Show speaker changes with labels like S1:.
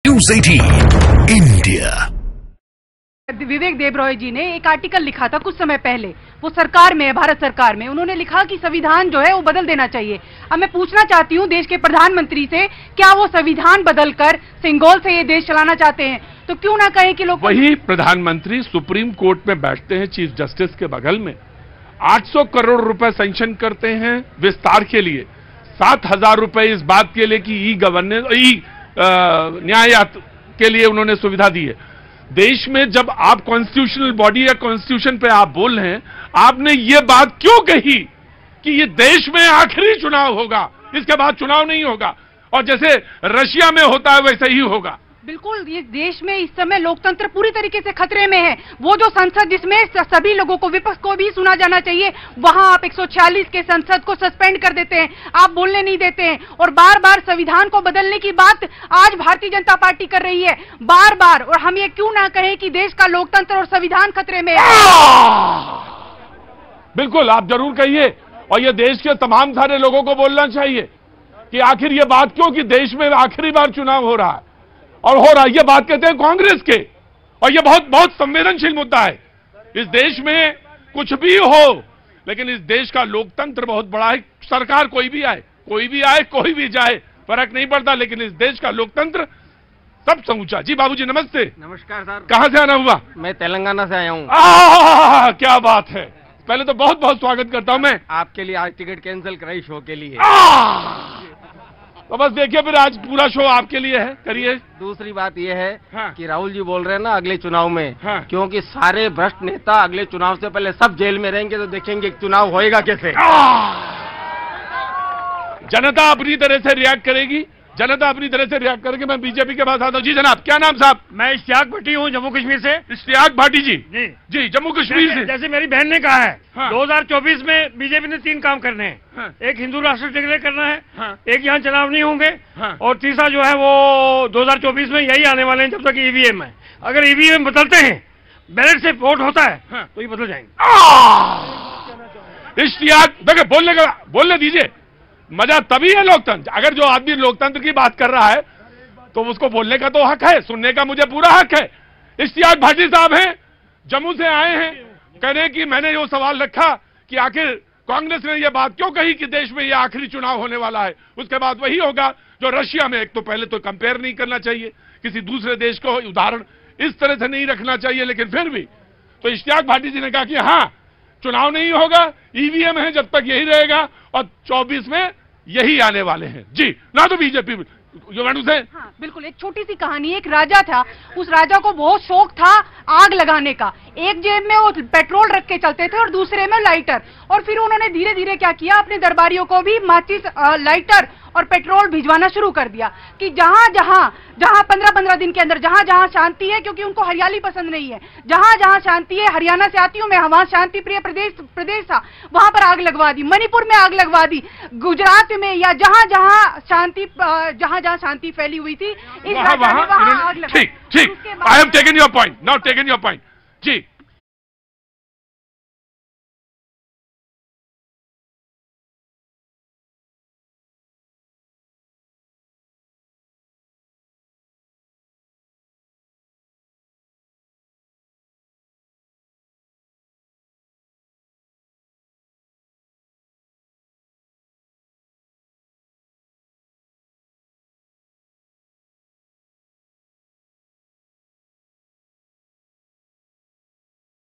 S1: News 18 India.
S2: Vivek Debroy ji ने एक article लिखा था कुछ समय पहले, वो सरकार में है, भारत सरकार में। उन्होंने लिखा कि संविधान जो है वो बदल देना चाहिए। अब मैं पूछना चाहती हूँ देश के प्रधानमंत्री से, क्या वो संविधान बदलकर सिंगोल से ये देश चलाना चाहते हैं? तो क्यों ना कहें कि लोग
S3: वही प्रधानमंत्री सुप्रीम कोर्ट में बैठते हैं चीफ जस्टिस के बगल में, 800 करोड़ रुपए सैंक्शन करते हैं विस्तार के लिए, 7,000 रुपए इस बात के लिए कि ई गवर्नेंस न्याय के लिए उन्होंने सुविधा दी है। देश में जब आप कॉन्स्टिट्यूशनल बॉडी या कॉन्स्टिट्यूशन पे आप बोल रहे हैं, आपने ये बात क्यों कही कि ये देश में आखिरी चुनाव होगा, इसके बाद चुनाव नहीं होगा, और जैसे रशिया में होता है वैसे ही होगा?
S2: बिल्कुल, ये देश में इस समय लोकतंत्र पूरी तरीके से खतरे में है। वो जो संसद जिसमें सभी लोगों को, विपक्ष को भी सुना जाना चाहिए, वहां आप 146 के संसद को सस्पेंड कर देते हैं, आप बोलने नहीं देते हैं, और बार बार संविधान को बदलने की बात आज भारतीय जनता पार्टी कर रही है, बार बार। और हम ये क्यों ना कहें कि देश का लोकतंत्र और संविधान खतरे में है?
S3: बिल्कुल, आप जरूर कहिए, और ये देश के तमाम सारे लोगों को बोलना चाहिए कि आखिर ये बात क्यों कि देश में आखिरी बार चुनाव हो रहा है, और हो रहा है। ये बात कहते हैं कांग्रेस के, और ये बहुत बहुत संवेदनशील मुद्दा है। इस देश में कुछ भी हो, लेकिन इस देश का लोकतंत्र बहुत बड़ा है। सरकार कोई भी आए, कोई भी जाए, फर्क नहीं पड़ता, लेकिन इस देश का लोकतंत्र सबसे ऊंचा। जी बाबूजी नमस्ते।
S4: नमस्कार सर।
S3: कहां से आना हुआ?
S4: मैं तेलंगाना से आया हूँ।
S3: क्या बात है, पहले तो बहुत बहुत स्वागत करता हूं मैं।
S4: आपके लिए आज टिकट कैंसिल कराई शो के लिए।
S3: तो बस देखिए, फिर आज पूरा शो आपके लिए है, करिए।
S4: दूसरी बात यह है
S3: हाँ। कि
S4: राहुल जी बोल रहे हैं ना अगले चुनाव में,
S3: हाँ।
S4: क्योंकि सारे भ्रष्ट नेता अगले चुनाव से पहले सब जेल में रहेंगे, तो देखेंगे चुनाव होएगा कैसे।
S3: जनता अपनी तरह से रिएक्ट करेगी, जनता अपनी तरह से रिएक्ट करके मैं बीजेपी के पास आता हूँ। जी जनाब, क्या नाम साहब?
S5: मैं इश्तियाक भट्टी हूँ, जम्मू कश्मीर से।
S3: इश्तियाक भाटी जी?
S5: जी
S3: जम्मू कश्मीर से।
S5: जैसे मेरी बहन ने कहा है,
S3: हाँ।
S5: 2024 में बीजेपी ने 3 काम करने हैं।
S3: हाँ।
S5: एक हिंदू राष्ट्र डिक्लेयर करना है,
S3: हाँ।
S5: एक यहाँ चुनाव नहीं होंगे,
S3: हाँ।
S5: और तीसरा जो है वो 2024 में यही आने वाले हैं जब तक ईवीएम है। अगर ईवीएम बदलते हैं, बैलेट से वोट होता है,
S3: हाँ।
S5: तो ये बदल जाएंगे।
S3: इश्तियाक देखिए, बोलने दीजिए। मजा तभी है लोकतंत्र, अगर जो आदमी लोकतंत्र की बात कर रहा है तो उसको बोलने का तो हक है, सुनने का मुझे पूरा हक है। इश्तियाक भाटी साहब हैं, जम्मू से आए हैं, कह रहे हैं कि मैंने ये सवाल रखा कि आखिर कांग्रेस ने ये बात क्यों कही कि देश में ये आखिरी चुनाव होने वाला है, उसके बाद वही होगा जो रशिया में। एक तो पहले तो कंपेयर नहीं करना चाहिए, किसी दूसरे देश को उदाहरण इस तरह से नहीं रखना चाहिए, लेकिन फिर भी तो इश्तियाक भाटी जी ने कहा कि हाँ, चुनाव नहीं होगा, ईवीएम है जब तक यही रहेगा, और 24 में यही आने वाले हैं। जी ना, तो बीजेपी से।
S2: हाँ, बिल्कुल। एक छोटी सी कहानी, एक राजा था, उस राजा को बहुत शौक था आग लगाने का। एक जेब में वो पेट्रोल रख के चलते थे और दूसरे में लाइटर, और फिर उन्होंने धीरे धीरे क्या किया, अपने दरबारियों को भी माचिस, लाइटर और पेट्रोल भिजवाना शुरू कर दिया कि जहां 15-15 दिन के अंदर जहां शांति है, क्योंकि उनको हरियाली पसंद नहीं है, जहां शांति है, हरियाणा से आती हूं मैं, वहां शांति प्रिय प्रदेश था, वहां पर आग लगवा दी, मणिपुर में आग लगवा दी, गुजरात में, या जहां शांति फैली हुई थी, इस वहां आग लगवा दी।
S3: ठीक, I am taking your point, not taking your point. Ji